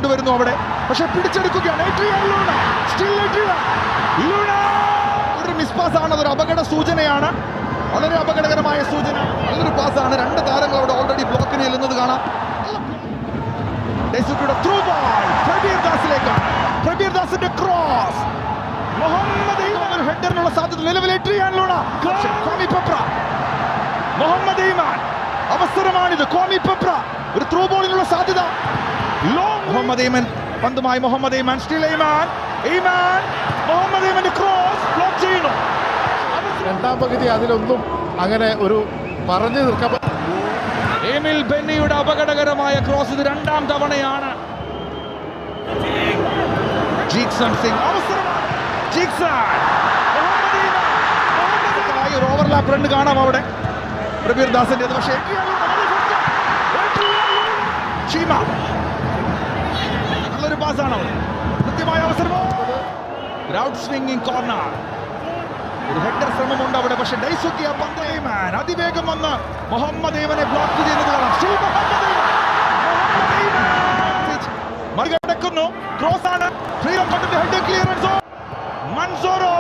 കൊണ്ടുവരുന്നു അവിടെ, പക്ഷെ പിടിച്ചെടുക്കുകയാണ്. ഒരു മിസ്പാസ് ആണ്, അതൊരു അപകട സൂചനയാണ്, വളരെ അപകടകരമായ സൂചന. നല്ലൊരു പാസ്സാണ്. രണ്ട് താരങ്ങൾ അവിടെ ഓൾറെഡി ബ്ലോക്കിന് ചെല്ലുന്നത് കാണാം. ത്രൂ ബോൾ പ്രബീർ ദാസിലേക്കാണ്. പ്രബീർ ദാസിന്റെ ക്രോസ്, മുഹമ്മദ് ഈമാൻ ഹെഡറിനുള്ള സാധ്യത നിലവിൽ മുഹമ്മദ് ഈമാൻ അവസരമാണിത്. കോമി പെപ്ര ഒരു ത്രൂ ബോളിനുള്ള സാധ്യത. മുഹമ്മദ് ഈമാൻ പന്തുമായി, മുഹമ്മദ് ഈമാൻ സ്റ്റിൽ ഈമാൻ മുഹമ്മദ് ഈമാന്റെ ക്രോസ് ബ്ലോക്ക് ചെയ്യുന്നു. രണ്ടാം പകുതി അതിലൊന്നും അങ്ങനെ ഒരു പറഞ്ഞു നിൽക്കാൻ. എമിൽ ബെന്നിയുടെ അപകടകരമായ ക്രോസ്, ഇത് രണ്ടാം തവണയാണ്. ജീക്സൺ സിംഗ് ഒരു ഓവർലാപ്പ് റൺ കാണാം അവിടെ പ്രബീർ ദാസിന്റെ. പക്ഷേ നല്ലൊരു പാസ്സാണ് അവിടെ, കൃത്യമായ അവസരം. ഔട്ട് സ്വിംഗിംഗ് കോർണർ, ഒരു ഹെഡർ ശ്രമമുണ്ട് അവിടെ, പക്ഷേ ഡൈസുക്കിയ പന്തേമാൻ അതിവേഗം വന്ന് മുഹമ്മദ് ഈമാനെ ബ്ലോക്ക് ചെയ്യുന്നത് കാണാം. മറികടക്കുന്നു, ക്രോസ് ആണ്. ശ്രീലങ്കന്റെ ഹെഡ് ക്ലിയറൻസ്. മൻസൂറോ